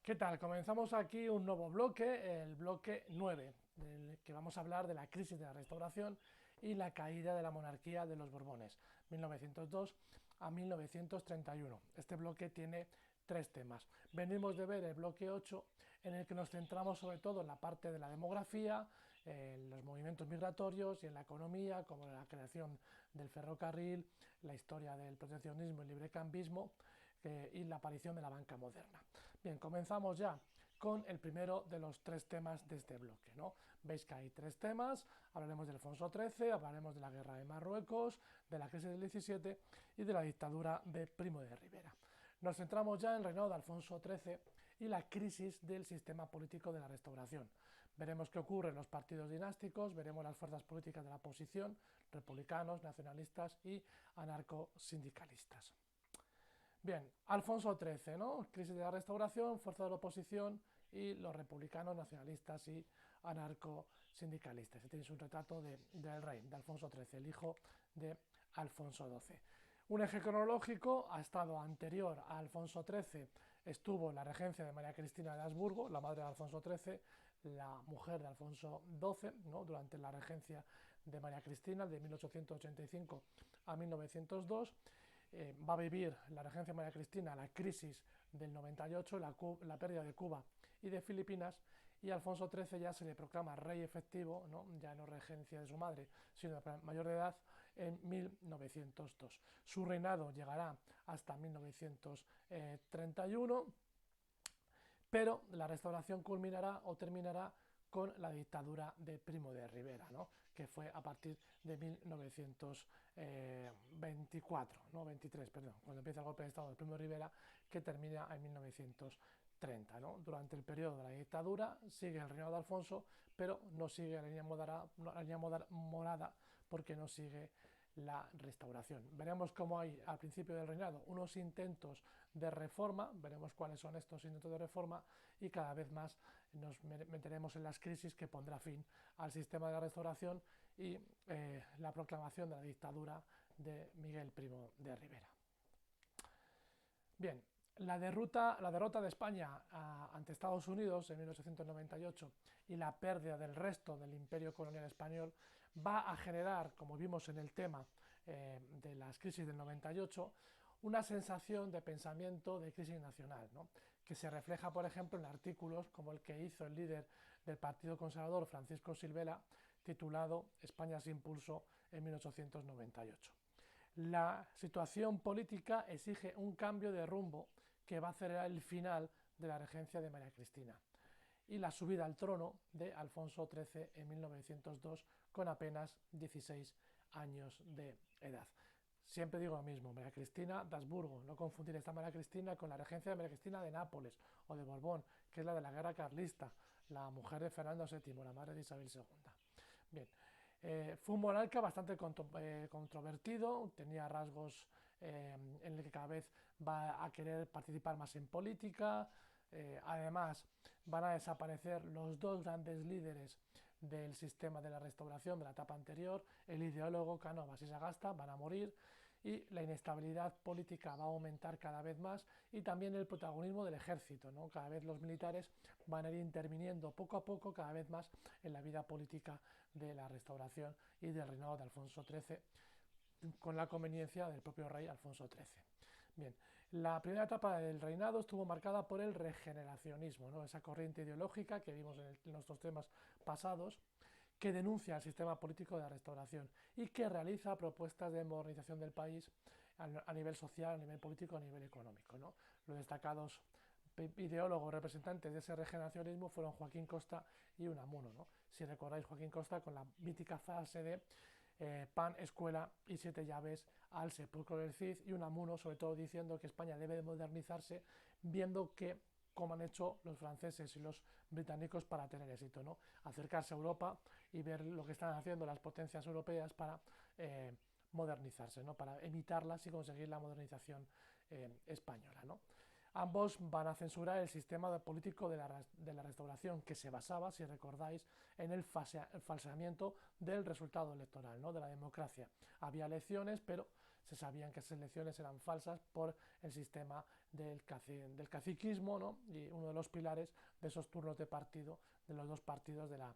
¿Qué tal? Comenzamos aquí un nuevo bloque, el bloque 9, del que vamos a hablar de la crisis de la Restauración y la caída de la monarquía de los Borbones, 1902 a 1931. Este bloque tiene tres temas. Venimos de ver el bloque 8, en el que nos centramos sobre todo en la parte de la demografía, en los movimientos migratorios y en la economía, como la creación del ferrocarril, la historia del proteccionismo y librecambismo y la aparición de la banca moderna. Bien, comenzamos ya con el primero de los tres temas de este bloque, ¿no? Veis que hay tres temas, hablaremos de Alfonso XIII, hablaremos de la guerra de Marruecos, de la crisis del 17 y de la dictadura de Primo de Rivera. Nos centramos ya en el reinado de Alfonso XIII y la crisis del sistema político de la Restauración. Veremos qué ocurre en los partidos dinásticos, veremos las fuerzas políticas de la oposición, republicanos, nacionalistas y anarcosindicalistas. Bien, Alfonso XIII, ¿no? Crisis de la Restauración, fuerza de la oposición y los republicanos, nacionalistas y anarcosindicalistas. Este es un retrato del rey, de Alfonso XIII, el hijo de Alfonso XII. Un eje cronológico ha estado anterior a Alfonso XIII, estuvo la regencia de María Cristina de Habsburgo, la madre de Alfonso XIII, la mujer de Alfonso XII, ¿no? Durante la regencia de María Cristina, de 1885 a 1902. Va a vivir la regencia de María Cristina la crisis del 98, la pérdida de Cuba y de Filipinas, y a Alfonso XIII ya se le proclama rey efectivo, ¿no? Ya no regencia de su madre, sino de mayor de edad, en 1902. Su reinado llegará hasta 1931, pero la restauración culminará o terminará con la dictadura de Primo de Rivera, ¿no? Que fue a partir de 1924, no 23, perdón, cuando empieza el golpe de Estado de Primo de Rivera, que termina en 1930. ¿No? Durante el periodo de la dictadura sigue el reinado de Alfonso, pero no sigue la línea morada porque no sigue la restauración. Veremos cómo hay al principio del reinado unos intentos de reforma, veremos cuáles son estos intentos de reforma y cada vez más nos meteremos en las crisis que pondrá fin al sistema de la restauración y la proclamación de la dictadura de Miguel Primo de Rivera. Bien, la derrota de España ante Estados Unidos en 1898 y la pérdida del resto del imperio colonial español va a generar, como vimos en el tema de las crisis del 98, una sensación de pensamiento de crisis nacional, ¿no? Que se refleja, por ejemplo, en artículos como el que hizo el líder del Partido Conservador, Francisco Silvela, titulado España sin pulso en 1898. La situación política exige un cambio de rumbo que va a acelerar el final de la regencia de María Cristina y la subida al trono de Alfonso XIII en 1902 con apenas 16 años de edad. Siempre digo lo mismo, María Cristina de Habsburgo, no confundir esta María Cristina con la regencia de María Cristina de Nápoles o de Borbón, que es la de la guerra carlista, la mujer de Fernando VII, la madre de Isabel II. Bien, fue un monarca bastante controvertido, tenía rasgos en el que cada vez va a querer participar más en política. Además, van a desaparecer los dos grandes líderes del sistema de la restauración de la etapa anterior, el ideólogo Cánovas y Sagasta, van a morir y la inestabilidad política va a aumentar cada vez más y también el protagonismo del ejército, ¿no? Cada vez los militares van a ir interviniendo poco a poco cada vez más en la vida política de la restauración y del reinado de Alfonso XIII con la conveniencia del propio rey Alfonso XIII. Bien, la primera etapa del reinado estuvo marcada por el regeneracionismo, ¿no? Esa corriente ideológica que vimos en nuestros temas pasados, que denuncia el sistema político de la restauración y que realiza propuestas de modernización del país a nivel social, a nivel político, a nivel económico, ¿no? Los destacados ideólogos representantes de ese regeneracionismo fueron Joaquín Costa y Unamuno, ¿no? Si recordáis, Joaquín Costa con la mítica frase de pan, escuela y 7 llaves al sepulcro del Cid, y Unamuno sobre todo diciendo que España debe de modernizarse, viendo que como han hecho los franceses y los británicos para tener éxito, ¿no? Acercarse a Europa y ver lo que están haciendo las potencias europeas para modernizarse, ¿no? Para imitarlas y conseguir la modernización española, ¿no? Ambos van a censurar el sistema político de la restauración, que se basaba, si recordáis, en el falseamiento del resultado electoral, ¿no? De la democracia. Había elecciones, pero se sabían que esas elecciones eran falsas por el sistema del caciquismo, ¿no? Y uno de los pilares de esos turnos de partido, de los dos partidos de la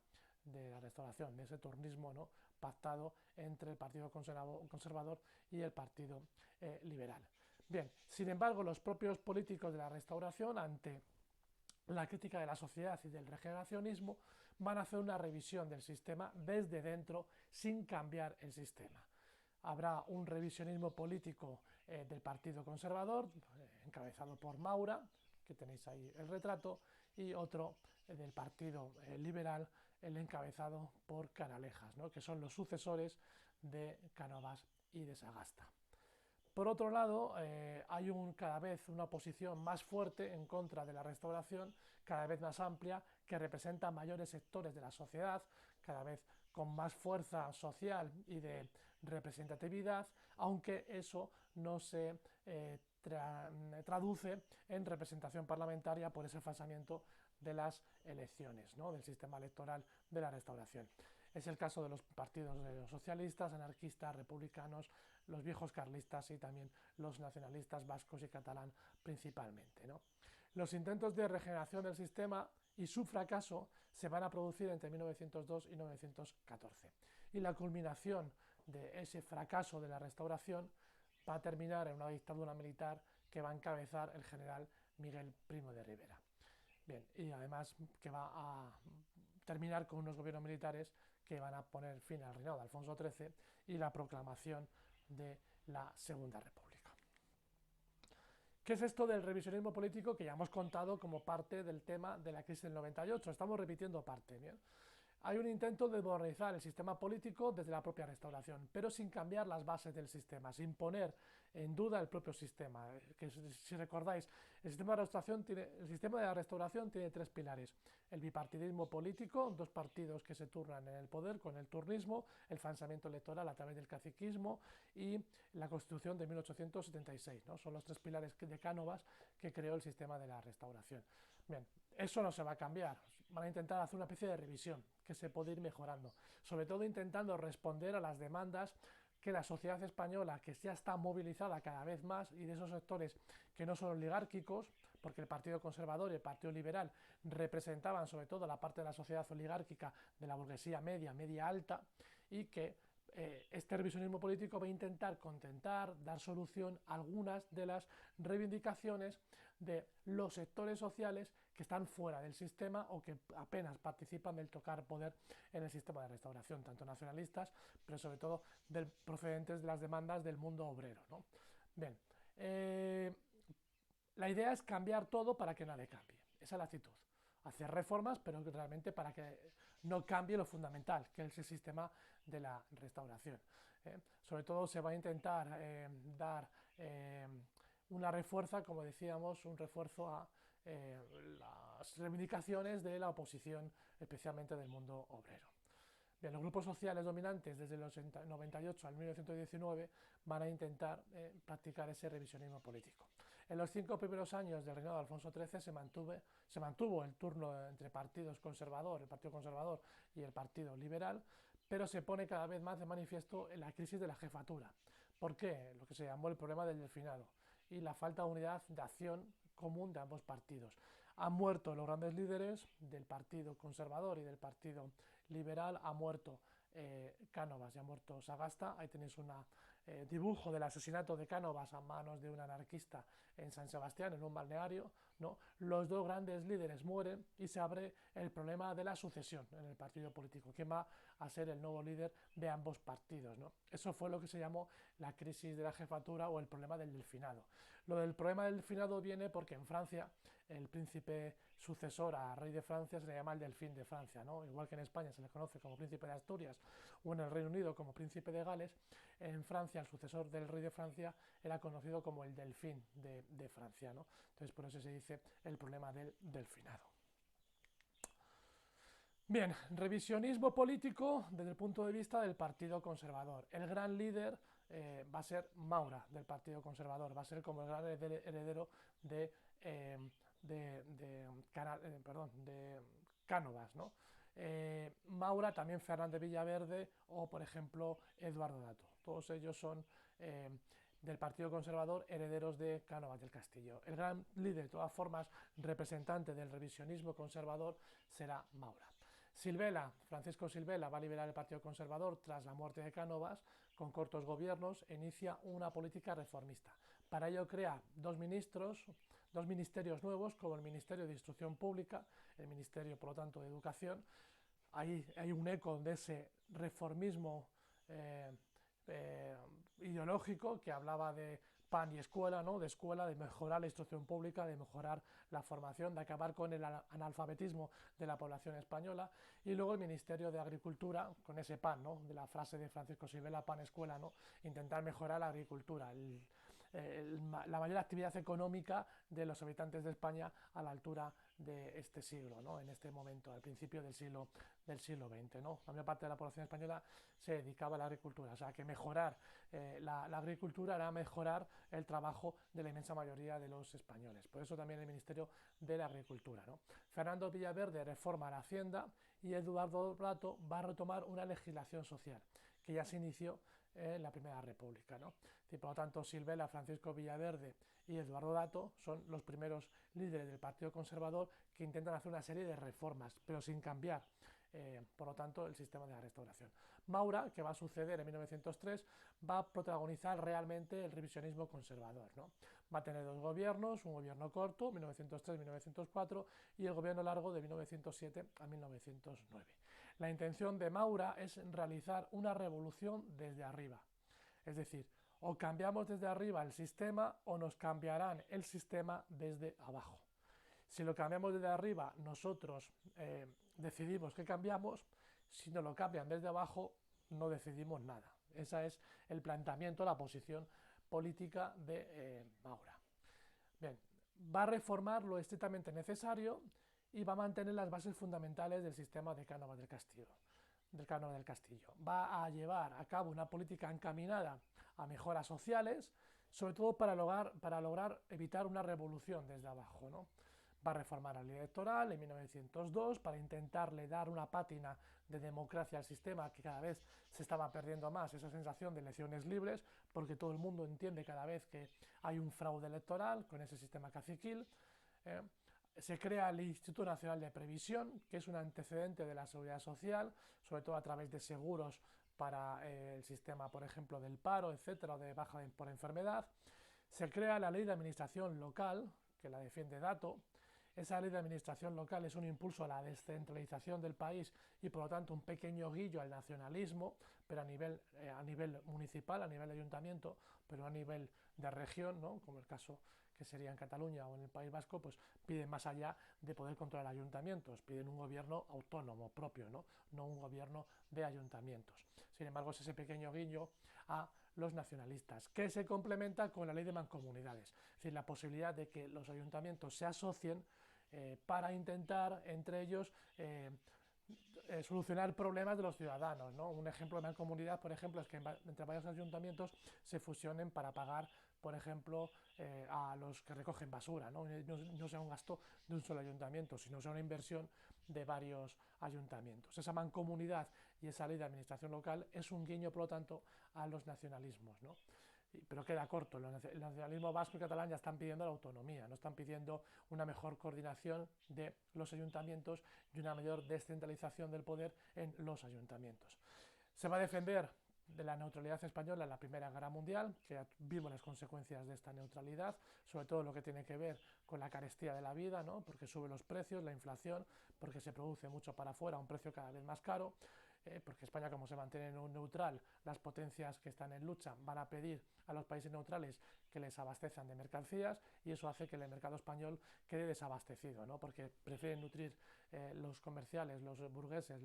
Restauración, de ese turnismo, ¿no?, pactado entre el Partido Conservador y el Partido Liberal. Bien, sin embargo, los propios políticos de la Restauración, ante la crítica de la sociedad y del regeneracionismo, van a hacer una revisión del sistema desde dentro sin cambiar el sistema. Habrá un revisionismo político del Partido Conservador, encabezado por Maura, que tenéis ahí el retrato, y otro del Partido Liberal, el encabezado por Canalejas, ¿no?, que son los sucesores de Cánovas y de Sagasta. Por otro lado, hay cada vez una oposición más fuerte en contra de la Restauración, cada vez más amplia, que representa mayores sectores de la sociedad, cada vez con más fuerza social y de representatividad, aunque eso no se traduce en representación parlamentaria por ese falsamiento de las elecciones, ¿no?, del sistema electoral de la Restauración. Es el caso de los partidos de los socialistas, anarquistas, republicanos, los viejos carlistas y también los nacionalistas vascos y catalán principalmente, ¿no? Los intentos de regeneración del sistema y su fracaso se van a producir entre 1902 y 1914. Y la culminación de ese fracaso de la Restauración va a terminar en una dictadura militar que va a encabezar el general Miguel Primo de Rivera. Bien, y además que va a terminar con unos gobiernos militares que van a poner fin al reinado de Alfonso XIII y la proclamación de la Segunda República. ¿Qué es esto del revisionismo político que ya hemos contado como parte del tema de la crisis del 98? Estamos repitiendo parte, ¿bien? Hay un intento de modernizar el sistema político desde la propia Restauración, pero sin cambiar las bases del sistema, sin poner en duda el propio sistema. Que si recordáis, el sistema de la Restauración tiene tres pilares: el bipartidismo político, dos partidos que se turnan en el poder con el turnismo, el falsamiento electoral a través del caciquismo y la Constitución de 1876, ¿no? Son los tres pilares de Cánovas que creó el sistema de la Restauración. Bien, eso no se va a cambiar. Van a intentar hacer una especie de revisión que se puede ir mejorando, sobre todo intentando responder a las demandas que la sociedad española, que ya está movilizada cada vez más, y de esos sectores que no son oligárquicos, porque el Partido Conservador y el Partido Liberal representaban sobre todo la parte de la sociedad oligárquica de la burguesía media, media alta, y que este revisionismo político va a intentar contentar, dar solución a algunas de las reivindicaciones de los sectores sociales que están fuera del sistema o que apenas participan del tocar poder en el sistema de Restauración, tanto nacionalistas, pero sobre todo procedentes de las demandas del mundo obrero, ¿no? Bien, la idea es cambiar todo para que nadie cambie. Esa es la actitud. Hacer reformas, pero realmente para que no cambie lo fundamental, que es el sistema de la Restauración. Sobre todo se va a intentar dar una refuerza, como decíamos, un refuerzo a las reivindicaciones de la oposición, especialmente del mundo obrero. Bien, los grupos sociales dominantes desde los 98 al 1919 van a intentar practicar ese revisionismo político. En los 5 primeros años del reinado de Alfonso XIII se mantuvo el turno entre partidos conservador, el Partido Conservador y el Partido Liberal, pero se pone cada vez más de manifiesto en la crisis de la jefatura. ¿Por qué? Lo que se llamó el problema del delfinado y la falta de unidad de acción común de ambos partidos. Han muerto los grandes líderes del Partido Conservador y del Partido Liberal, ha muerto Cánovas y ha muerto Sagasta. Ahí tenéis un dibujo del asesinato de Cánovas a manos de un anarquista en San Sebastián, en un balneario, ¿no? Los dos grandes líderes mueren y se abre el problema de la sucesión en el partido político. ¿Quién va a ser el nuevo líder de ambos partidos, ¿no? Eso fue lo que se llamó la crisis de la jefatura o el problema del delfinado. Lo del problema del delfinado viene porque en Francia el príncipe sucesor a rey de Francia se le llama el delfín de Francia, ¿no? Igual que en España se le conoce como príncipe de Asturias o en el Reino Unido como príncipe de Gales, en Francia el sucesor del rey de Francia era conocido como el delfín de Francia, ¿no? Entonces por eso se dice el problema del delfinado. Bien, revisionismo político desde el punto de vista del Partido Conservador. El gran líder va a ser Maura del Partido Conservador, va a ser como el gran heredero de Cánovas, ¿no? Maura, también Fernández Villaverde o, por ejemplo, Eduardo Dato. Todos ellos son del Partido Conservador, herederos de Cánovas del Castillo. El gran líder, de todas formas, representante del revisionismo conservador, será Maura. Silvela, Francisco Silvela, va a liberar el Partido Conservador tras la muerte de Cánovas, con cortos gobiernos, e inicia una política reformista. Para ello crea dos ministerios nuevos, como el Ministerio de Instrucción Pública, el Ministerio, por lo tanto, de Educación. Ahí hay un eco de ese reformismo ideológico que hablaba de pan y escuela, ¿no? De escuela, de mejorar la instrucción pública, de mejorar la formación, de acabar con el analfabetismo de la población española. Y luego el Ministerio de Agricultura, con ese pan, ¿no? De la frase de Francisco Silvela, pan, escuela, ¿no? Intentar mejorar la agricultura, la mayor actividad económica de los habitantes de España a la altura de este siglo, ¿no? En este momento, al principio del siglo XX. ¿no? La mayor parte de la población española se dedicaba a la agricultura, o sea que mejorar la agricultura era mejorar el trabajo de la inmensa mayoría de los españoles. Por eso también el Ministerio de la Agricultura. ¿no? Fernando Villaverde reforma la Hacienda y Eduardo Dato va a retomar una legislación social que ya se inició en la Primera República. ¿no? Y por lo tanto, Silvela, Francisco Villaverde y Eduardo Dato son los primeros líderes del Partido Conservador que intentan hacer una serie de reformas, pero sin cambiar, por lo tanto, el sistema de la restauración. Maura, que va a suceder en 1903, va a protagonizar realmente el revisionismo conservador. ¿no? Va a tener dos gobiernos, un gobierno corto, 1903-1904, y el gobierno largo de 1907 a 1909. La intención de Maura es realizar una revolución desde arriba, es decir, o cambiamos desde arriba el sistema o nos cambiarán el sistema desde abajo. Si lo cambiamos desde arriba, nosotros decidimos que cambiamos. Si nos lo cambian desde abajo, no decidimos nada. Ese es el planteamiento, la posición política de Maura. Bien, va a reformar lo estrictamente necesario y va a mantener las bases fundamentales del sistema de Cánovas del Castillo. Va a llevar a cabo una política encaminada a mejoras sociales, sobre todo para lograr evitar una revolución desde abajo. ¿no? Va a reformar la ley electoral en 1902 para intentarle dar una pátina de democracia al sistema, que cada vez se estaba perdiendo más esa sensación de elecciones libres, porque todo el mundo entiende cada vez que hay un fraude electoral con ese sistema caciquil. Se crea el Instituto Nacional de Previsión, que es un antecedente de la seguridad social, sobre todo a través de seguros para el sistema, por ejemplo, del paro, etcétera, o de baja por enfermedad. Se crea la Ley de Administración Local, que la defiende Dato. Esa ley de administración local es un impulso a la descentralización del país y por lo tanto un pequeño guillo al nacionalismo, pero a nivel municipal, a nivel de ayuntamiento, pero a nivel de región, ¿no? como el caso que sería en Cataluña o en el País Vasco, pues piden más allá de poder controlar ayuntamientos, piden un gobierno autónomo propio, no un gobierno de ayuntamientos. Sin embargo, es ese pequeño guiño a los nacionalistas, que se complementa con la ley de mancomunidades, es decir, la posibilidad de que los ayuntamientos se asocien para intentar entre ellos solucionar problemas de los ciudadanos. ¿no? Un ejemplo de mancomunidad, por ejemplo, es que entre varios ayuntamientos se fusionen para pagar, por ejemplo, a los que recogen basura. No sea un gasto de un solo ayuntamiento, sino sea una inversión de varios ayuntamientos. Esa mancomunidad y esa ley de administración local es un guiño, por lo tanto, a los nacionalismos. ¿no? Pero queda corto. El nacionalismo vasco y catalán ya están pidiendo la autonomía, no están pidiendo una mejor coordinación de los ayuntamientos y una mayor descentralización del poder en los ayuntamientos. Se va a defender de la neutralidad española en la Primera Guerra Mundial, que ya vimos las consecuencias de esta neutralidad, sobre todo lo que tiene que ver con la carestía de la vida, ¿no? porque suben los precios, la inflación, porque se produce mucho para afuera a un precio cada vez más caro, porque España, como se mantiene neutral, las potencias que están en lucha van a pedir a los países neutrales que les abastezcan de mercancías y eso hace que el mercado español quede desabastecido, ¿no? porque prefieren nutrir los comerciales, los burgueses,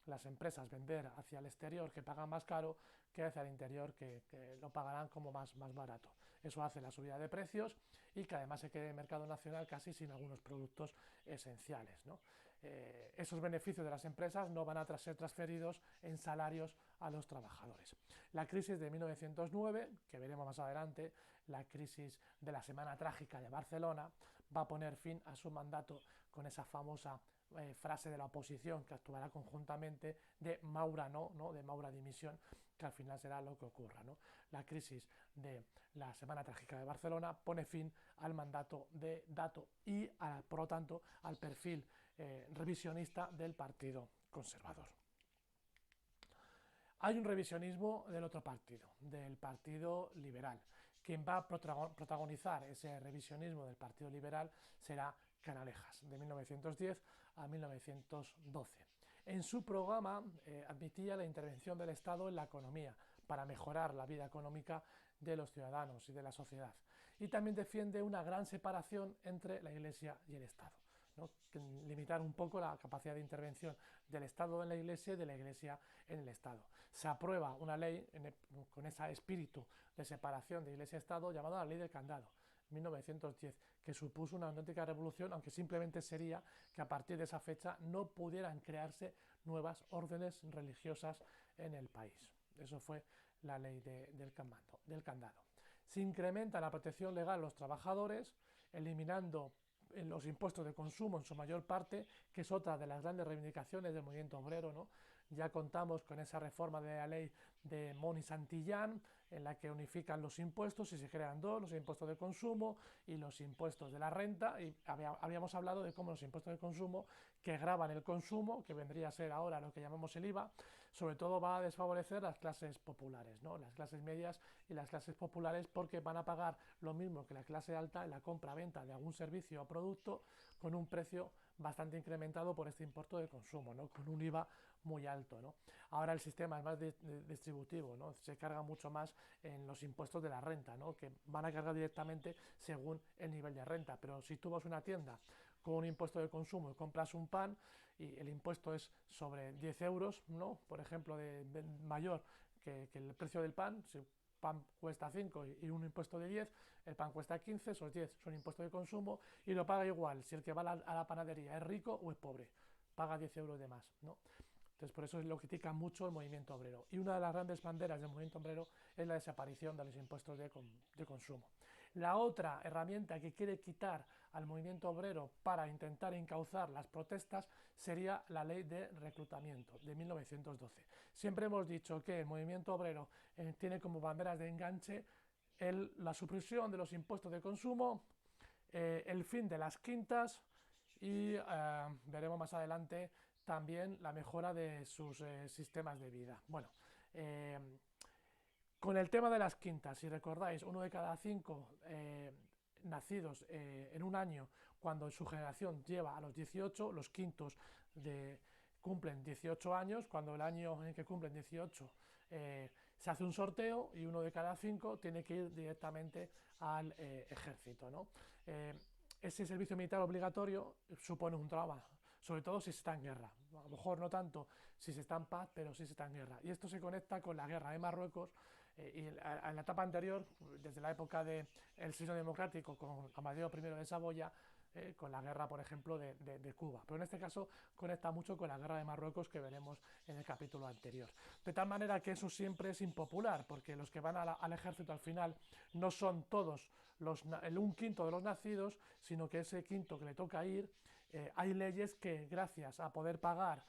las empresas, vender hacia el exterior que pagan más caro que hacia el interior que lo pagarán como más barato. Eso hace la subida de precios y que además se quede el mercado nacional casi sin algunos productos esenciales. ¿no? Esos beneficios de las empresas no van a ser transferidos en salarios a los trabajadores. La crisis de 1909, que veremos más adelante, la crisis de la Semana Trágica de Barcelona, va a poner fin a su mandato con esa famosa frase de la oposición que actuará conjuntamente de Maura no, de Maura dimisión, que al final será lo que ocurra, ¿no? La crisis de la Semana Trágica de Barcelona pone fin al mandato de Dato y, por lo tanto, al perfil revisionista del Partido Conservador. Hay un revisionismo del otro partido, del Partido Liberal. Quien va a protagonizar ese revisionismo del Partido Liberal será Canalejas, de 1910 a 1912. En su programa admitía la intervención del Estado en la economía para mejorar la vida económica de los ciudadanos y de la sociedad. Y también defiende una gran separación entre la Iglesia y el Estado, ¿no? Limitar un poco la capacidad de intervención del Estado en la Iglesia y de la Iglesia en el Estado. Se aprueba una ley con ese espíritu de separación de Iglesia y Estado llamada la Ley del Candado, 1910, que supuso una auténtica revolución, aunque simplemente sería que a partir de esa fecha no pudieran crearse nuevas órdenes religiosas en el país. Eso fue la ley del candado. Se incrementa la protección legal a los trabajadores, eliminando los impuestos de consumo en su mayor parte, que es otra de las grandes reivindicaciones del movimiento obrero, ¿no? Ya contamos con esa reforma de la ley de Moni Santillán, en la que unifican los impuestos y se crean dos, los impuestos de consumo y los impuestos de la renta, y habíamos hablado de cómo los impuestos de consumo que gravan el consumo, que vendría a ser ahora lo que llamamos el IVA, sobre todo va a desfavorecer las clases populares, ¿no? Las clases medias y las clases populares, porque van a pagar lo mismo que la clase alta en la compra-venta de algún servicio o producto con un precio bastante incrementado por este impuesto de consumo, ¿no? Con un IVA muy alto, ¿no? Ahora el sistema es más distributivo, ¿no? Se carga mucho más en los impuestos de la renta, ¿no? Que van a cargar directamente según el nivel de renta. Pero si tú vas a una tienda con un impuesto de consumo y compras un pan y el impuesto es sobre 10 euros, ¿no? Por ejemplo, de mayor que el precio del pan, si pan cuesta 5 y un impuesto de 10, el pan cuesta 15, esos 10 son impuestos de consumo y lo paga igual si el que va a la panadería es rico o es pobre, paga 10 euros de más, ¿no? Entonces, por eso lo critica mucho el movimiento obrero. Y una de las grandes banderas del movimiento obrero es la desaparición de los impuestos de consumo. La otra herramienta que quiere quitar al movimiento obrero para intentar encauzar las protestas sería la ley de reclutamiento de 1912. Siempre hemos dicho que el movimiento obrero tiene como banderas de enganche la supresión de los impuestos de consumo, el fin de las quintas y veremos más adelante también la mejora de sus sistemas de vida. Bueno, con el tema de las quintas, si recordáis, 1 de cada 5 nacidos en un año, cuando su generación lleva a los 18, los quintos cumplen 18 años, cuando el año en que cumplen 18 se hace un sorteo y 1 de cada 5 tiene que ir directamente al ejército, ¿no? Ese servicio militar obligatorio supone un trauma, sobre todo si se está en guerra. A lo mejor no tanto si se está en paz, pero sí se está en guerra. Y esto se conecta con la guerra de Marruecos y en la etapa anterior, desde la época del signo democrático con Amadeo I de Saboya, con la guerra, por ejemplo, de Cuba. Pero en este caso conecta mucho con la guerra de Marruecos que veremos en el capítulo anterior. De tal manera que eso siempre es impopular, porque los que van al ejército al final no son todos el 1/5 de los nacidos, sino que ese quinto que le toca ir, hay leyes que gracias a poder pagar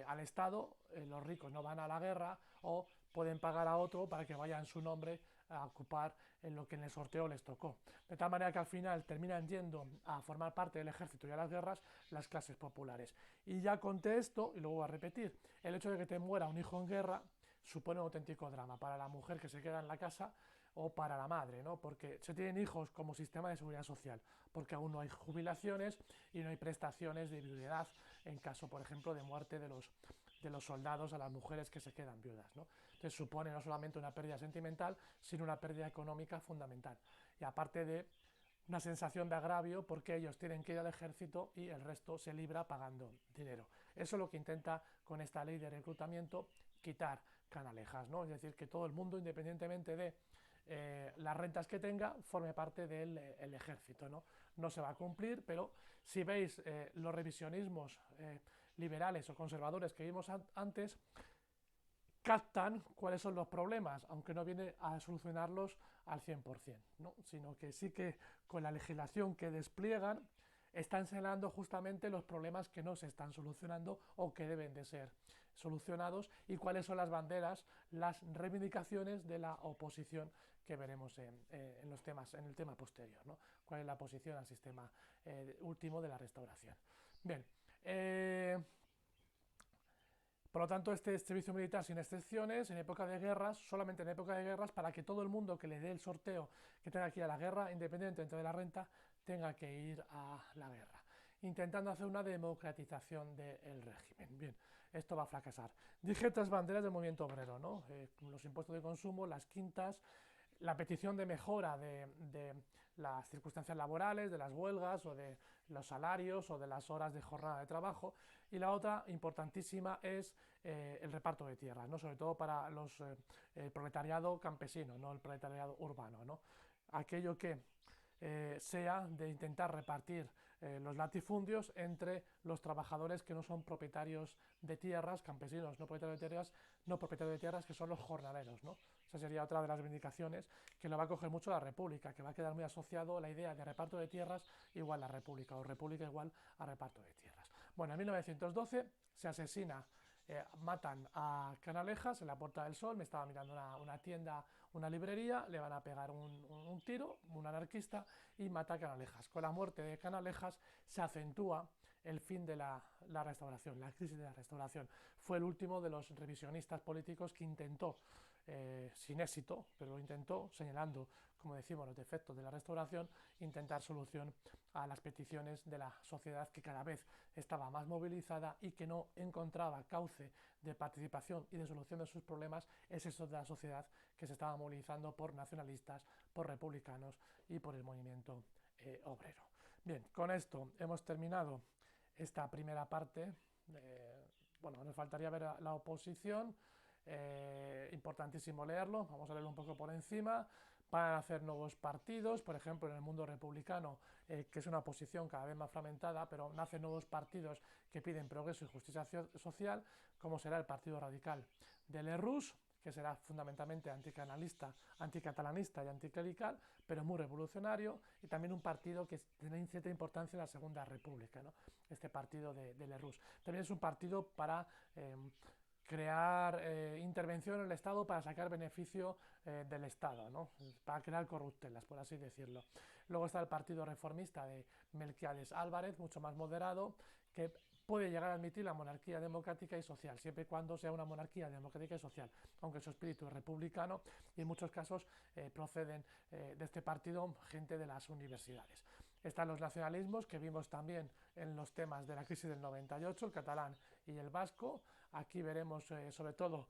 al Estado, los ricos no van a la guerra o pueden pagar a otro para que vaya en su nombre a ocupar en lo que en el sorteo les tocó. De tal manera que al final terminan yendo a formar parte del ejército y a las guerras las clases populares. Y ya conté esto, y luego voy a repetir, el hecho de que te muera un hijo en guerra supone un auténtico drama para la mujer que se queda en la casa o para la madre, ¿no? Porque se tienen hijos como sistema de seguridad social, porque aún no hay jubilaciones y no hay prestaciones de viudedad en caso, por ejemplo, de muerte de los soldados a las mujeres que se quedan viudas, ¿no? Entonces supone no solamente una pérdida sentimental, sino una pérdida económica fundamental. Y aparte de una sensación de agravio porque ellos tienen que ir al ejército y el resto se libra pagando dinero. Eso es lo que intenta con esta ley de reclutamiento quitar Canalejas, ¿no? Es decir, que todo el mundo, independientemente de las rentas que tenga, forme parte del ejército, ¿no? No se va a cumplir, pero si veis los revisionismos liberales o conservadores que vimos antes, captan cuáles son los problemas, aunque no viene a solucionarlos al 100%, ¿no? Sino que sí que con la legislación que despliegan están señalando justamente los problemas que no se están solucionando o que deben de ser solucionados y cuáles son las banderas, las reivindicaciones de la oposición que veremos en los temas, en el tema posterior, ¿no? Cuál es la posición al sistema último de la restauración. Bien, por lo tanto, este servicio militar sin excepciones, en época de guerras, solamente en época de guerras, para que todo el mundo que le dé el sorteo que tenga que ir a la guerra, independientemente de la renta, tenga que ir a la guerra, intentando hacer una democratización del régimen. Bien, esto va a fracasar. Dije otras banderas del movimiento obrero, ¿no? Los impuestos de consumo, las quintas, la petición de mejora de las circunstancias laborales, de las huelgas o de los salarios o de las horas de jornada de trabajo, y la otra importantísima es el reparto de tierras, ¿no? Sobre todo para el proletariado campesino, no el proletariado urbano, ¿no? Aquello que sea de intentar repartir los latifundios entre los trabajadores que no son propietarios de tierras, campesinos no propietarios de tierras, no propietarios de tierras, que son los jornaleros, ¿no? Esa sería otra de las reivindicaciones que lo va a coger mucho la República, que va a quedar muy asociado a la idea de reparto de tierras igual a República, o República igual a reparto de tierras. Bueno, en 1912 se asesina, matan a Canalejas en la Puerta del Sol. Me estaba mirando una tienda, una librería, le van a pegar un tiro, un anarquista, y mata a Canalejas. Con la muerte de Canalejas se acentúa el fin de la restauración, la crisis de la restauración. Fue el último de los revisionistas políticos que intentó, sin éxito, pero lo intentó, señalando, como decimos, los defectos de la restauración, intentar solución a las peticiones de la sociedad, que cada vez estaba más movilizada y que no encontraba cauce de participación y de solución de sus problemas. Es eso de la sociedad que se estaba movilizando por nacionalistas, por republicanos y por el movimiento obrero. Bien, con esto hemos terminado esta primera parte. Bueno, nos faltaría ver la oposición. Importantísimo leerlo, vamos a leerlo un poco por encima. Van a hacer nuevos partidos, por ejemplo en el mundo republicano, que es una oposición cada vez más fragmentada, pero nacen nuevos partidos que piden progreso y justicia social, como será el Partido Radical de Lerroux, que será fundamentalmente anticatalanista y anticlerical, pero muy revolucionario, y también un partido que tiene cierta importancia en la Segunda República, ¿no? Este partido de Lerroux. También es un partido para crear intervención en el Estado para sacar beneficio del Estado, ¿no? Para crear corruptelas, por así decirlo. Luego está el Partido Reformista de Melquiades Álvarez, mucho más moderado, que puede llegar a admitir la monarquía democrática y social, siempre y cuando sea una monarquía democrática y social, aunque su espíritu es republicano, y en muchos casos proceden de este partido gente de las universidades. Están los nacionalismos, que vimos también en los temas de la crisis del 98, el catalán y el vasco. Aquí veremos sobre todo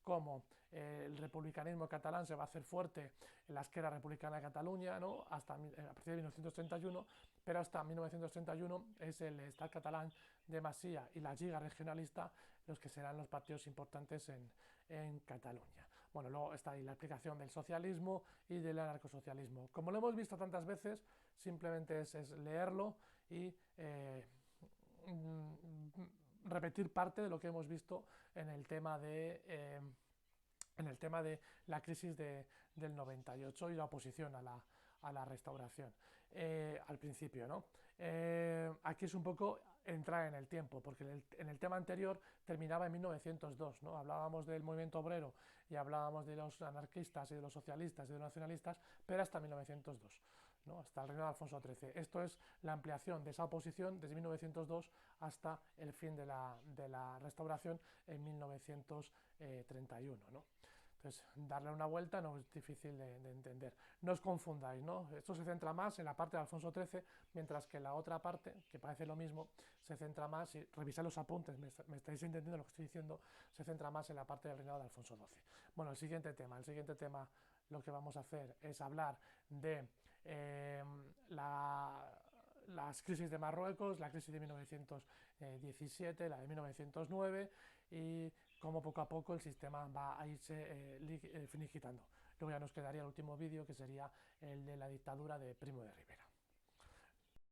cómo el republicanismo catalán se va a hacer fuerte en la esquerra republicana de Cataluña, ¿no? Hasta, a partir de 1931, pero hasta 1931 es el Estat catalán de Masia y la Lliga regionalista los que serán los partidos importantes en Cataluña. Bueno, luego está ahí la aplicación del socialismo y del anarcosocialismo. Como lo hemos visto tantas veces, simplemente es leerlo y repetir parte de lo que hemos visto en el tema de la crisis del 98 y la oposición a la restauración al principio, ¿no? Aquí es un poco entrar en el tiempo, porque en el tema anterior terminaba en 1902, ¿no? Hablábamos del movimiento obrero y hablábamos de los anarquistas y de los socialistas y de los nacionalistas, pero hasta 1902, ¿no? Hasta el reino de Alfonso XIII. Esto es la ampliación de esa oposición desde 1902 hasta el fin de la restauración en 1931, ¿no? Entonces, darle una vuelta no es difícil de entender. No os confundáis, ¿no? Esto se centra más en la parte de Alfonso XIII, mientras que la otra parte, que parece lo mismo, se centra más, si revisáis los apuntes, me estáis entendiendo lo que estoy diciendo, se centra más en la parte del reinado de Alfonso XII. Bueno, el siguiente tema, lo que vamos a hacer es hablar de las crisis de Marruecos, la crisis de 1917, la de 1909 y cómo poco a poco el sistema va a irse finiquitando. Luego ya nos quedaría el último vídeo, que sería el de la dictadura de Primo de Rivera.